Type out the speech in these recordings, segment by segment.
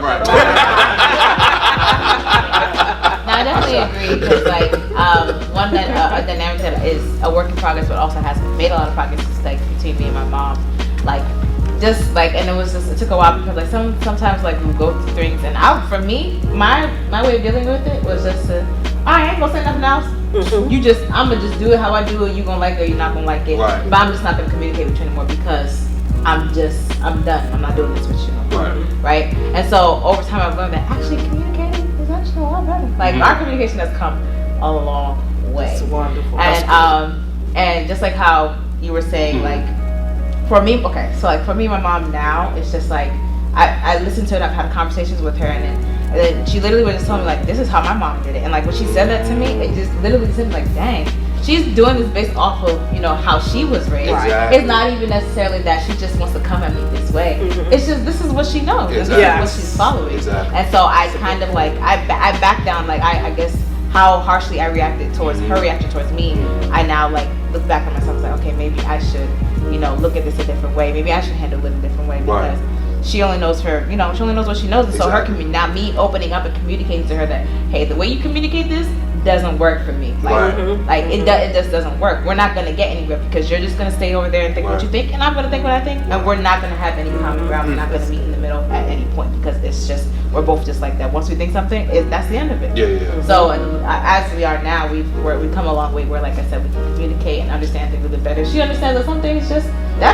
No, I definitely agree because like one that a dynamic that is a work in progress, but also has made a lot of progress is like between me and my mom, like. Just like, and it took a while because like sometimes like we go through things, and for me, my way of dealing with it was just to, I ain't gonna say nothing else. Mm-hmm. I'm gonna just do it how I do it. You gonna like it or you're not gonna like it. Right. But I'm just not gonna communicate with you anymore because I'm done. I'm not doing this with you anymore. Right. And so over time I've learned that actually communicating is actually a lot better. Like our communication has come a long way. It's wonderful. And just like how you were saying, like. For me, okay, so like for me, my mom now, it's just like, I listen to it, I've had conversations with her, and then she literally would just tell me like, this is how my mom did it. And like when she said that to me, it just literally seemed like, dang, she's doing this based off of, how she was raised. Exactly. It's not even necessarily that she just wants to come at me this way. Mm-hmm. It's just, this is what she knows, and this is what she's following. Exactly. And so I kind of like, I back down, like I guess how harshly I reacted towards her reaction towards me, I now like look back at myself and say, okay, maybe I should, look at this a different way. Maybe I should handle it a different way because she only knows she only knows what she knows. And so now me opening up and communicating to her that, hey, the way you communicate this doesn't work for me. Like, it just doesn't work. We're not gonna get anywhere because you're just gonna stay over there and think what you think, and I'm gonna think what I think, and we're not gonna have any common ground. We're not gonna meet in the middle at any point because it's just, we're both just like that. Once we think something, that's the end of it. Yeah. So as we are now, we've come a long way where, like I said, we can communicate and understand things a bit better. She understands that some things that's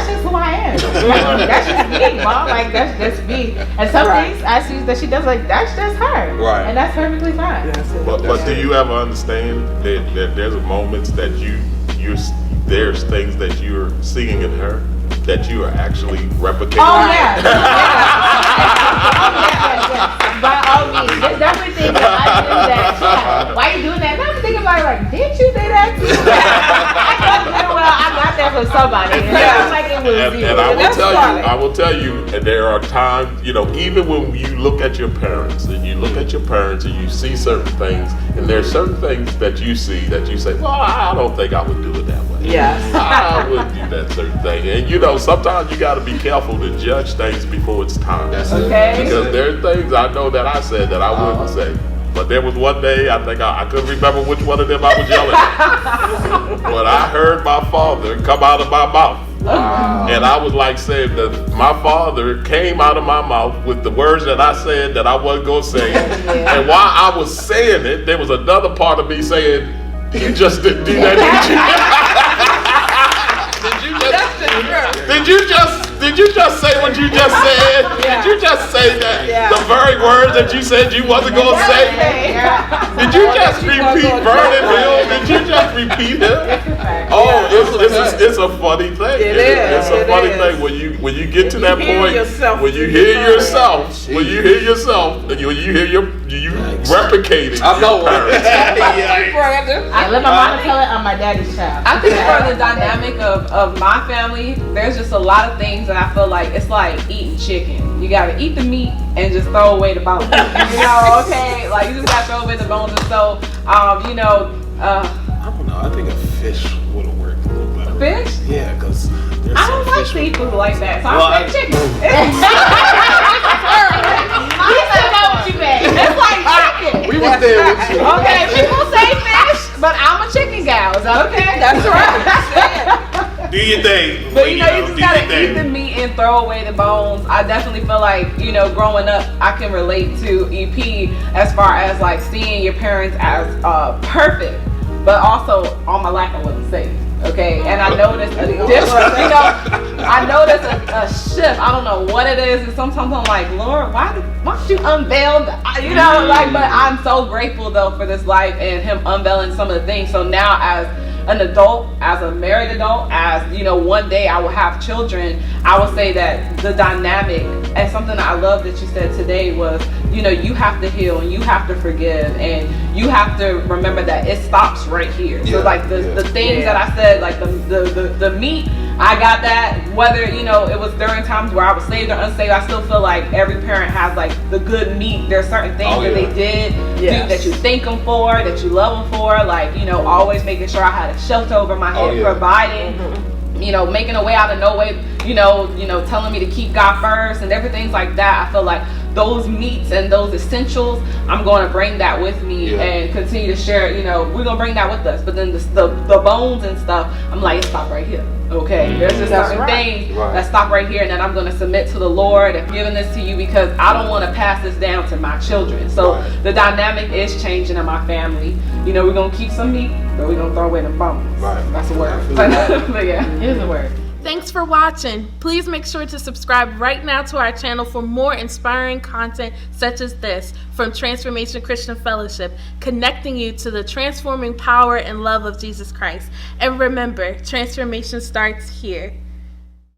just who I am. That's just me, Mom. Like that's just me. And some things I see that she does, like that's just her. Right. And that's perfectly fine. But do you ever understand that there's moments that there's things that you're seeing in her that you are actually replicating? Oh yeah. By all means, there's definitely things that I do that. Why are you doing that? And I'm thinking about it, like, didn't you say that? I got that from somebody. And I will tell you, and there are times, even when you look at your parents and you see certain things, and there are certain things that you see that you say, well, I don't think I would do it that way. Yes. I wouldn't do that certain thing. And sometimes you got to be careful to judge things before it's time. Okay. Because there are things I know that I said that I wouldn't say. But there was one day, I think I couldn't remember which one of them I was yelling at. But I heard my father come out of my mouth. Wow. And I was like saying that my father came out of my mouth with the words that I said that I wasn't going to say. And while I was saying it, there was another part of me saying, you just didn't do that, Did you just say what you just said? Did you just say that? The very words that you said you wasn't going to say? Did you just repeat Vernon Hill? Did you just repeat him? Oh, it's a funny thing. It's a funny thing when you get to that point, when you hear yourself, when you hear you replicating your parents. I let my mom tell it on my daddy's child. I think for the dynamic of my family, there's just a lot of things that I feel like it's like eating chicken. You gotta eat the meat and just throw away the bones. Okay? Like you just gotta throw away the bones. And so, I don't know. I think a fish would have worked a little better. Fish? Yeah, because I don't like seafood like that, so I say chicken. I still know what you meant. It's like chicken. We was there with you. Okay, people say fish, but I'm a chicken gal. Okay, that's right. Do your thing. But you just gotta eat the meat and throw away the bones. I definitely feel like, growing up, I can relate to EP as far as like seeing your parents as perfect, but also all my life I wasn't safe. Okay, and I noticed a difference. I noticed a shift. I don't know what it is, and sometimes I'm like, Lord, why don't you unveil? But I'm so grateful though for this life and Him unveiling some of the things. So now as an adult, as a married adult, as one day I will have children, I would say that the dynamic, and something that I love that you said today was, you have to heal and you have to forgive and you have to remember that it stops right here. So like the things that I said, like the meat, I got that, whether it was during times where I was saved or unsaved, I still feel like every parent has like the good meat. There's certain things that they did do that you thank them for, that you love them for, like always making sure I had a shelter over my head, providing, making a way out of no way, telling me to keep God first and everything like that. I feel like those meats and those essentials, I'm going to bring that with me and continue to share it. We're going to bring that with us. But then the bones and stuff, I'm like, it stop right here. Okay, there's just certain things that stop right here, and then I'm going to submit to the Lord and giving this to you because I don't want to pass this down to my children. So the dynamic is changing in my family. We're going to keep some meat, but we're going to throw away the bones. That's a word. But yeah, it is a word. Thanks for watching. Please make sure to subscribe right now to our channel for more inspiring content such as this from Transformation Christian Fellowship, connecting you to the transforming power and love of Jesus Christ. And remember, transformation starts here.